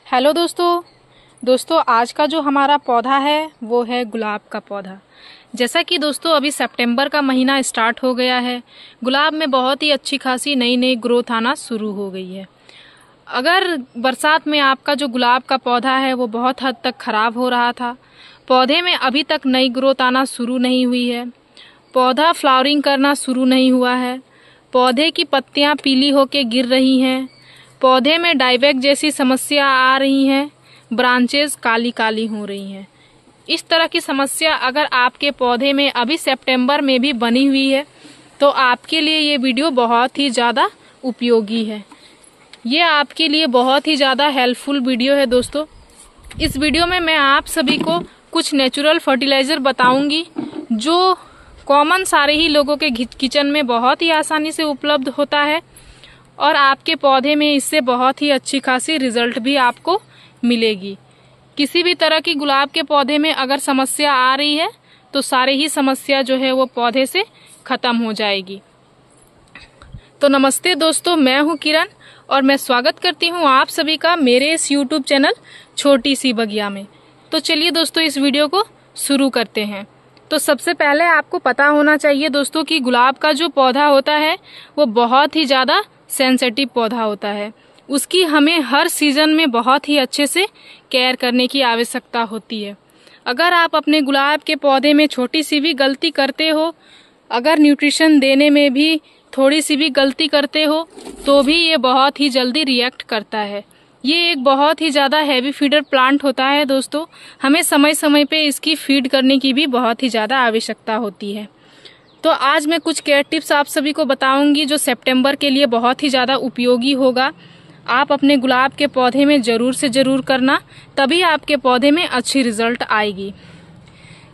Hello दोस्तों आज का जो हमारा पौधा है वो है गुलाब का पौधा। जैसा कि दोस्तों अभी सितंबर का महीना स्टार्ट हो गया है, गुलाब में बहुत ही अच्छी खासी नई ग्रोथ आना शुरू हो गई है। अगर बरसात में आपका जो गुलाब का पौधा है वो बहुत हद तक खराब हो रहा था, पौधे में अभी तक नई ग्रोथ आना शुरू नहीं हुई है, पौधा फ्लावरिंग करना शुरू नहीं हुआ है, पौधे की पत्तियां पीली होकर गिर रही हैं, पौधे में डाइबैक जैसी समस्या आ रही हैं, ब्रांचेस काली काली हो रही हैं, इस तरह की समस्या अगर आपके पौधे में अभी सितंबर में भी बनी हुई है तो आपके लिए ये वीडियो बहुत ही ज़्यादा उपयोगी है। ये आपके लिए बहुत ही ज़्यादा हेल्पफुल वीडियो है दोस्तों। इस वीडियो में मैं आप सभी को कुछ नेचुरल फर्टिलाइज़र बताऊंगी जो कॉमन सारे ही लोगों के किचन में बहुत ही आसानी से उपलब्ध होता है और आपके पौधे में इससे बहुत ही अच्छी खासी रिजल्ट भी आपको मिलेगी। किसी भी तरह की गुलाब के पौधे में अगर समस्या आ रही है तो सारे ही समस्या जो है वो पौधे से खत्म हो जाएगी। तो नमस्ते दोस्तों, मैं हूं किरण और मैं स्वागत करती हूं आप सभी का मेरे इस YouTube चैनल छोटी सी बगिया में। तो चलिए दोस्तों इस वीडियो को शुरू करते हैं। तो सबसे पहले आपको पता होना चाहिए दोस्तों कि गुलाब का जो पौधा होता है वो बहुत ही ज़्यादा सेंसिटिव पौधा होता है। उसकी हमें हर सीजन में बहुत ही अच्छे से केयर करने की आवश्यकता होती है। अगर आप अपने गुलाब के पौधे में छोटी सी भी गलती करते हो, अगर न्यूट्रिशन देने में भी थोड़ी सी भी गलती करते हो तो भी ये बहुत ही जल्दी रिएक्ट करता है। ये एक बहुत ही ज़्यादा हैवी फीडर प्लांट होता है दोस्तों। हमें समय समय पे इसकी फीड करने की भी बहुत ही ज़्यादा आवश्यकता होती है। तो आज मैं कुछ केयर टिप्स आप सभी को बताऊंगी जो सितंबर के लिए बहुत ही ज़्यादा उपयोगी होगा। आप अपने गुलाब के पौधे में ज़रूर से ज़रूर करना, तभी आपके पौधे में अच्छी रिजल्ट आएगी।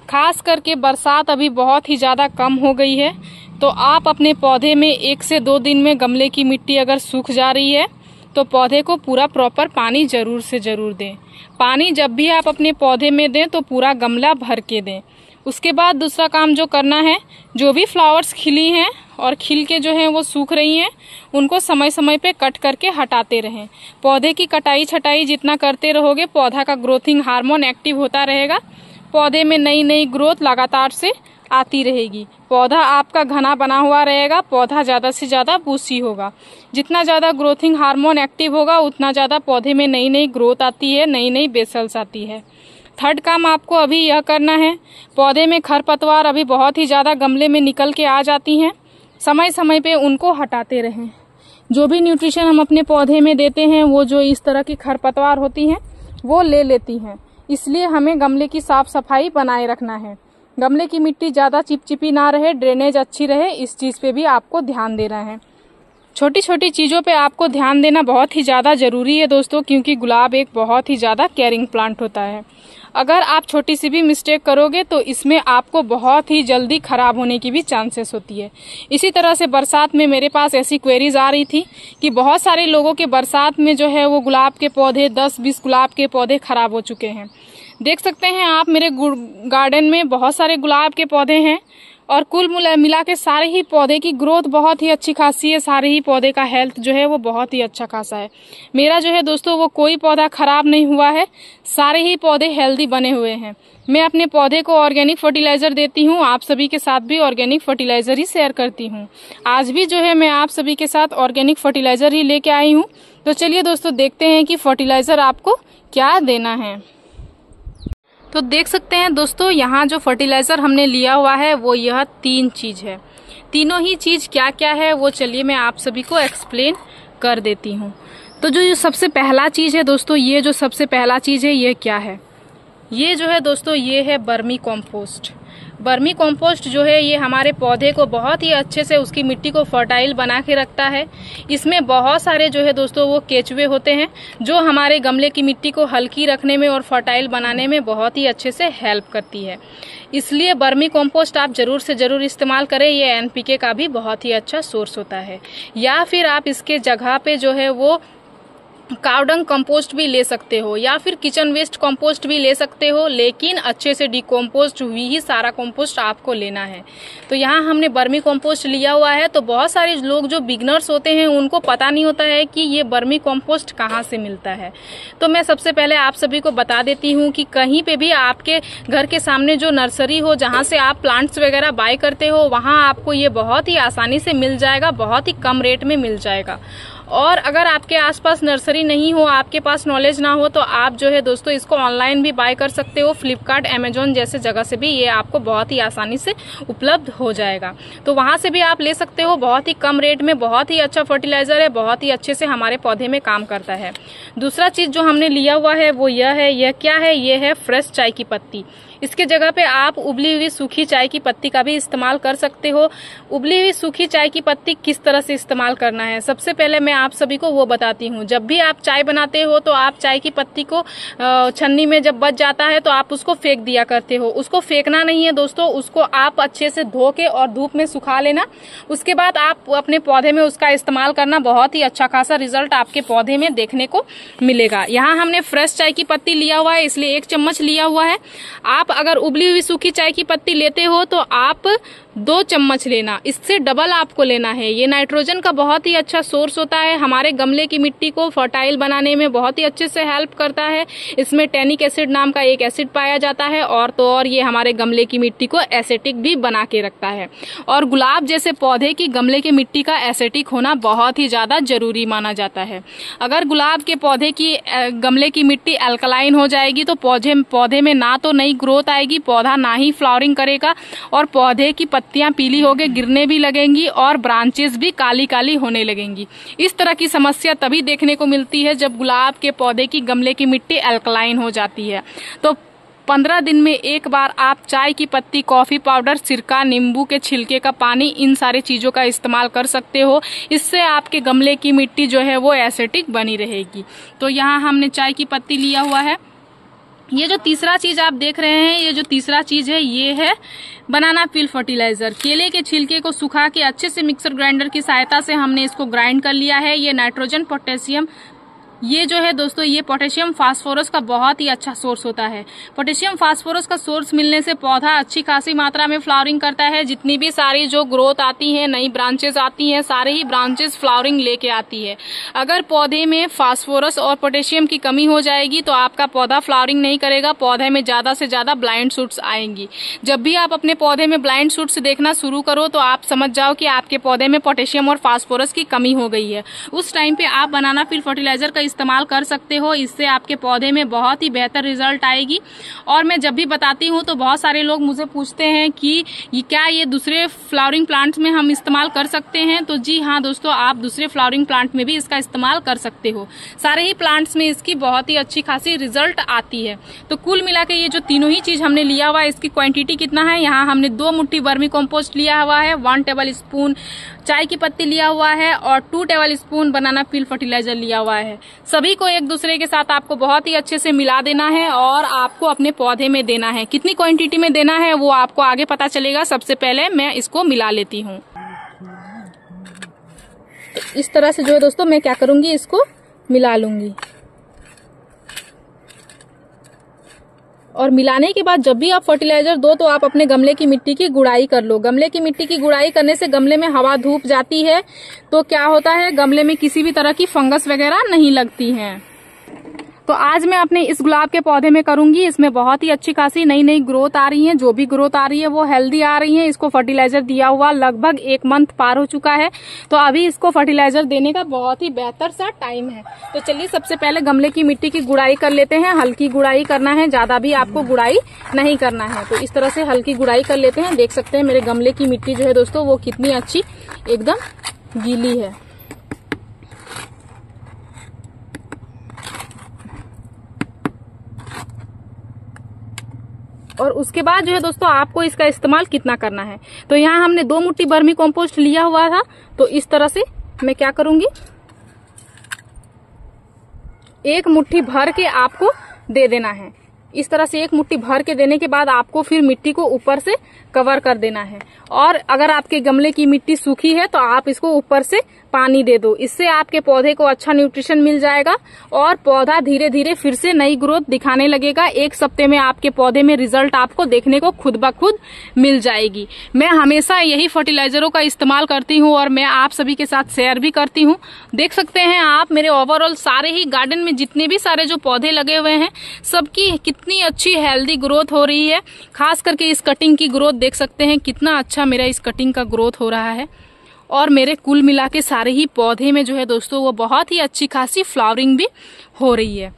खास करके बरसात अभी बहुत ही ज़्यादा कम हो गई है तो आप अपने पौधे में 1 से 2 दिन में गमले की मिट्टी अगर सूख जा रही है तो पौधे को पूरा प्रॉपर पानी ज़रूर से ज़रूर दें। पानी जब भी आप अपने पौधे में दें तो पूरा गमला भर के दें। उसके बाद दूसरा काम जो करना है, जो भी फ्लावर्स खिली हैं और खिल के जो हैं वो सूख रही हैं उनको समय समय पे कट करके हटाते रहें। पौधे की कटाई छटाई जितना करते रहोगे पौधा का ग्रोथिंग हार्मोन एक्टिव होता रहेगा, पौधे में नई ग्रोथ लगातार से आती रहेगी, पौधा आपका घना बना हुआ रहेगा, पौधा ज़्यादा से ज़्यादा बूसी होगा। जितना ज़्यादा ग्रोथिंग हार्मोन एक्टिव होगा उतना ज़्यादा पौधे में नई ग्रोथ आती है, नई बेसल्स आती है। थर्ड काम आपको अभी यह करना है, पौधे में खरपतवार अभी बहुत ही ज़्यादा गमले में निकल के आ जाती हैं, समय समय पे उनको हटाते रहें। जो भी न्यूट्रिशन हम अपने पौधे में देते हैं वो जो इस तरह की खरपतवार होती हैं वो ले लेती हैं, इसलिए हमें गमले की साफ सफाई बनाए रखना है। गमले की मिट्टी ज़्यादा चिपचिपी ना रहे, ड्रेनेज अच्छी रहे, इस चीज़ पे भी आपको ध्यान देना है। छोटी छोटी चीज़ों पे आपको ध्यान देना बहुत ही ज़्यादा ज़रूरी है दोस्तों, क्योंकि गुलाब एक बहुत ही ज़्यादा केयरिंग प्लांट होता है। अगर आप छोटी सी भी मिस्टेक करोगे तो इसमें आपको बहुत ही जल्दी ख़राब होने की भी चांसेस होती है। इसी तरह से बरसात में मेरे पास ऐसी क्वेरीज आ रही थी कि बहुत सारे लोगों के बरसात में जो है वो गुलाब के पौधे 10-20 गुलाब के पौधे ख़राब हो चुके हैं। देख सकते हैं आप मेरे गार्डन में बहुत सारे गुलाब के पौधे हैं और कुल मिला के सारे ही पौधे की ग्रोथ बहुत ही अच्छी खासी है, सारे ही पौधे का हेल्थ जो है वो बहुत ही अच्छा खासा है। मेरा जो है दोस्तों वो कोई पौधा खराब नहीं हुआ है, सारे ही पौधे हेल्दी बने हुए हैं। मैं अपने पौधे को ऑर्गेनिक फर्टिलाइज़र देती हूँ, आप सभी के साथ भी ऑर्गेनिक फर्टिलाइज़र ही शेयर करती हूँ। आज भी जो है मैं आप सभी के साथ ऑर्गेनिक फर्टिलाइज़र ही लेके आई हूँ। तो चलिए दोस्तों देखते हैं कि फर्टिलाइज़र आपको क्या देना है। तो देख सकते हैं दोस्तों यहाँ जो फर्टिलाइज़र हमने लिया हुआ है वो यह 3 चीज़ है। तीनों ही चीज़ क्या क्या है वो चलिए मैं आप सभी को एक्सप्लेन कर देती हूँ। तो जो सबसे पहला चीज़ है दोस्तों, ये जो सबसे पहला चीज़ है ये क्या है, ये जो है दोस्तों ये है वर्मी कॉम्पोस्ट। वर्मी कॉम्पोस्ट जो है ये हमारे पौधे को बहुत ही अच्छे से उसकी मिट्टी को फर्टाइल बना के रखता है। इसमें बहुत सारे जो है दोस्तों वो केचुए होते हैं जो हमारे गमले की मिट्टी को हल्की रखने में और फर्टाइल बनाने में बहुत ही अच्छे से हेल्प करती है। इसलिए वर्मी कॉम्पोस्ट आप ज़रूर से ज़रूर इस्तेमाल करें। ये एनपीके का भी बहुत ही अच्छा सोर्स होता है। या फिर आप इसके जगह पे जो है वो कावडंग कंपोस्ट भी ले सकते हो या फिर किचन वेस्ट कंपोस्ट भी ले सकते हो, लेकिन अच्छे से डिकम्पोस्ट हुई ही सारा कंपोस्ट आपको लेना है। तो यहाँ हमने बर्मी कंपोस्ट लिया हुआ है। तो बहुत सारे लोग जो बिगनर्स होते हैं उनको पता नहीं होता है कि ये बर्मी कंपोस्ट कहाँ से मिलता है। तो मैं सबसे पहले आप सभी को बता देती हूँ कि कहीं पे भी आपके घर के सामने जो नर्सरी हो, जहाँ से आप प्लांट्स वगैरह बाय करते हो, वहाँ आपको ये बहुत ही आसानी से मिल जाएगा, बहुत ही कम रेट में मिल जाएगा। और अगर आपके आसपास नर्सरी नहीं हो, आपके पास नॉलेज ना हो, तो आप जो है दोस्तों इसको ऑनलाइन भी बाय कर सकते हो। फ्लिपकार्ट, अमेजोन जैसे जगह से भी ये आपको बहुत ही आसानी से उपलब्ध हो जाएगा। तो वहां से भी आप ले सकते हो, बहुत ही कम रेट में। बहुत ही अच्छा फर्टिलाइजर है, बहुत ही अच्छे से हमारे पौधे में काम करता है। दूसरा चीज जो हमने लिया हुआ है वो यह है। यह क्या है? यह है फ्रेश चाय की पत्ती। इसके जगह पे आप उबली हुई सूखी चाय की पत्ती का भी इस्तेमाल कर सकते हो। उबली हुई सूखी चाय की पत्ती किस तरह से इस्तेमाल करना है, सबसे पहले मैं आप सभी को वो बताती हूँ। जब भी आप चाय बनाते हो तो आप चाय की पत्ती को छन्नी में जब बच जाता है तो आप उसको फेंक दिया करते हो। उसको फेंकना नहीं है दोस्तों, उसको आप अच्छे से धो के और धूप में सुखा लेना। उसके बाद आप अपने पौधे में उसका इस्तेमाल करना, बहुत ही अच्छा खासा रिजल्ट आपके पौधे में देखने को मिलेगा। यहाँ हमने फ्रेश चाय की पत्ती लिया हुआ है, इसलिए 1 चम्मच लिया हुआ है। आप अगर उबली हुई सूखी चाय की पत्ती लेते हो तो आप 2 चम्मच लेना, इससे डबल आपको लेना है। ये नाइट्रोजन का बहुत ही अच्छा सोर्स होता है, हमारे गमले की मिट्टी को फर्टाइल बनाने में बहुत ही अच्छे से हेल्प करता है। इसमें टैनिक एसिड नाम का एक एसिड पाया जाता है, और तो और ये हमारे गमले की मिट्टी को एसिटिक भी बना के रखता है। और गुलाब जैसे पौधे की गमले की मिट्टी का एसिटिक होना बहुत ही ज्यादा जरूरी माना जाता है। अगर गुलाब के पौधे की गमले की मिट्टी अल्कलाइन हो जाएगी तो पौधे में ना तो नई ग्रोथ आएगी, पौधा ना ही फ्लावरिंग करेगा, और पौधे की पत्तियां पीली होके गिरने भी लगेंगी और ब्रांचेस भी काली काली होने लगेंगी। इस तरह की समस्या तभी देखने को मिलती है जब गुलाब के पौधे की गमले की मिट्टी अल्कलाइन हो जाती है। तो 15 दिन में एक बार आप चाय की पत्ती, कॉफी पाउडर, सिरका, नींबू के छिलके का पानी, इन सारे चीजों का इस्तेमाल कर सकते हो। इससे आपके गमले की मिट्टी जो है वो एसिडिक बनी रहेगी। तो यहाँ हमने चाय की पत्ती लिया हुआ है। ये जो तीसरा चीज आप देख रहे हैं, ये जो तीसरा चीज है, ये है बनाना पील फर्टिलाइजर। केले के छिलके को सुखा के अच्छे से मिक्सर ग्राइंडर की सहायता से हमने इसको ग्राइंड कर लिया है। ये नाइट्रोजन, पोटेशियम, ये जो है दोस्तों, ये पोटेशियम फास्फोरस का बहुत ही अच्छा सोर्स होता है। पोटेशियम फास्फोरस का सोर्स मिलने से पौधा अच्छी खासी मात्रा में फ्लावरिंग करता है। जितनी भी सारी जो ग्रोथ आती है, नई ब्रांचेस आती हैं, सारे ही ब्रांचेस फ्लावरिंग लेके आती है। अगर पौधे में फास्फोरस और पोटेशियम की कमी हो जाएगी तो आपका पौधा फ्लावरिंग नहीं करेगा, पौधे में ज्यादा से ज्यादा ब्लाइंड शूट्स आएंगी। जब भी आप अपने पौधे में ब्लाइंड शूट्स देखना शुरू करो तो आप समझ जाओ कि आपके पौधे में पोटेशियम और फास्फोरस की कमी हो गई है। उस टाइम पे आप बनाना पील फर्टिलाइजर का इस्तेमाल कर सकते हो। इससे आपके पौधे में बहुत ही बेहतर रिजल्ट आएगी। और मैं जब भी बताती हूँ तो बहुत सारे लोग मुझे पूछते हैं कि क्या ये दूसरे फ्लावरिंग प्लांट्स में हम इस्तेमाल कर सकते हैं। तो जी हाँ दोस्तों, आप दूसरे फ्लावरिंग प्लांट में भी इसका इस्तेमाल कर सकते हो। सारे ही प्लांट्स में इसकी बहुत ही अच्छी खासी रिजल्ट आती है। तो कुल मिला के ये जो तीनों ही चीज हमने लिया हुआ है, इसकी क्वांटिटी कितना है, यहाँ हमने 2 मुट्ठी वर्मी कंपोस्ट लिया हुआ है, 1 टेबल स्पून चाय की पत्ती लिया हुआ है और 2 टेबल स्पून बनाना पील फर्टिलाइजर लिया हुआ है। सभी को एक दूसरे के साथ आपको बहुत ही अच्छे से मिला देना है और आपको अपने पौधे में देना है। कितनी क्वांटिटी में देना है वो आपको आगे पता चलेगा। सबसे पहले मैं इसको मिला लेती हूँ। इस तरह से जो है दोस्तों, मैं क्या करूंगी, इसको मिला लूंगी। और मिलाने के बाद जब भी आप फर्टिलाइजर दो तो आप अपने गमले की मिट्टी की गुड़ाई कर लो। गमले की मिट्टी की गुड़ाई करने से गमले में हवा धूप जाती है तो क्या होता है, गमले में किसी भी तरह की फंगस वगैरह नहीं लगती हैं। तो आज मैं अपने इस गुलाब के पौधे में करूंगी। इसमें बहुत ही अच्छी खासी नई नई ग्रोथ आ रही है। जो भी ग्रोथ आ रही है वो हेल्दी आ रही है। इसको फर्टिलाइजर दिया हुआ लगभग 1 मंथ पार हो चुका है, तो अभी इसको फर्टिलाइजर देने का बहुत ही बेहतर सा टाइम है। तो चलिए सबसे पहले गमले की मिट्टी की गुड़ाई कर लेते हैं। हल्की गुड़ाई करना है, ज्यादा भी आपको गुड़ाई नहीं करना है। तो इस तरह से हल्की गुड़ाई कर लेते हैं। देख सकते हैं मेरे गमले की मिट्टी जो है दोस्तों वो कितनी अच्छी एकदम गीली है। और उसके बाद जो है दोस्तों आपको इसका इस्तेमाल कितना करना है। तो यहाँ हमने 2 मुट्ठी वर्मी कंपोस्ट लिया हुआ था, तो इस तरह से मैं क्या करूंगी, 1 मुट्ठी भर के आपको दे देना है। इस तरह से एक मुट्ठी भर के देने के बाद आपको फिर मिट्टी को ऊपर से कवर कर देना है। और अगर आपके गमले की मिट्टी सूखी है तो आप इसको ऊपर से पानी दे दो। इससे आपके पौधे को अच्छा न्यूट्रिशन मिल जाएगा और पौधा धीरे धीरे फिर से नई ग्रोथ दिखाने लगेगा। 1 हफ्ते में आपके पौधे में रिजल्ट आपको देखने को खुद ब खुद मिल जाएगी। मैं हमेशा यही फर्टिलाइजरों का इस्तेमाल करती हूँ और मैं आप सभी के साथ शेयर भी करती हूँ। देख सकते हैं आप मेरे ओवरऑल सारे ही गार्डन में जितने भी सारे जो पौधे लगे हुए हैं सबकी कितनी अच्छी हेल्दी ग्रोथ हो रही है। खास करके इस कटिंग की ग्रोथ देख सकते हैं कितना अच्छा मेरा इस कटिंग का ग्रोथ हो रहा है। और मेरे कुल मिला के सारे ही पौधे में जो है दोस्तों वो बहुत ही अच्छी खासी फ्लावरिंग भी हो रही है।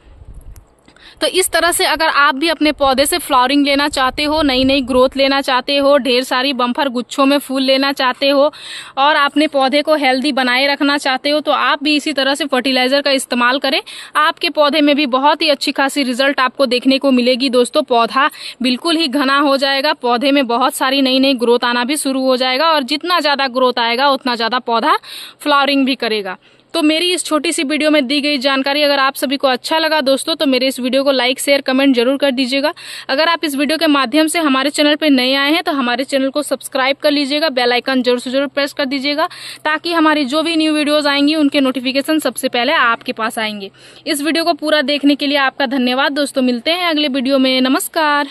तो इस तरह से अगर आप भी अपने पौधे से फ्लावरिंग लेना चाहते हो, नई नई ग्रोथ लेना चाहते हो, ढेर सारी बम्पर गुच्छों में फूल लेना चाहते हो और अपने पौधे को हेल्दी बनाए रखना चाहते हो तो आप भी इसी तरह से फर्टिलाइजर का इस्तेमाल करें। आपके पौधे में भी बहुत ही अच्छी खासी रिजल्ट आपको देखने को मिलेगी दोस्तों। पौधा बिल्कुल ही घना हो जाएगा, पौधे में बहुत सारी नई नई ग्रोथ आना भी शुरू हो जाएगा और जितना ज्यादा ग्रोथ आएगा उतना ज्यादा पौधा फ्लावरिंग भी करेगा। तो मेरी इस छोटी सी वीडियो में दी गई जानकारी अगर आप सभी को अच्छा लगा दोस्तों तो मेरे इस वीडियो को लाइक शेयर कमेंट जरूर कर दीजिएगा। अगर आप इस वीडियो के माध्यम से हमारे चैनल पे नए आए हैं तो हमारे चैनल को सब्सक्राइब कर लीजिएगा, बेल आइकन जरूर से जरूर प्रेस कर दीजिएगा ताकि हमारी जो भी न्यू वीडियोज आएंगी उनके नोटिफिकेशन सबसे पहले आपके पास आएंगे। इस वीडियो को पूरा देखने के लिए आपका धन्यवाद दोस्तों। मिलते हैं अगले वीडियो में। नमस्कार।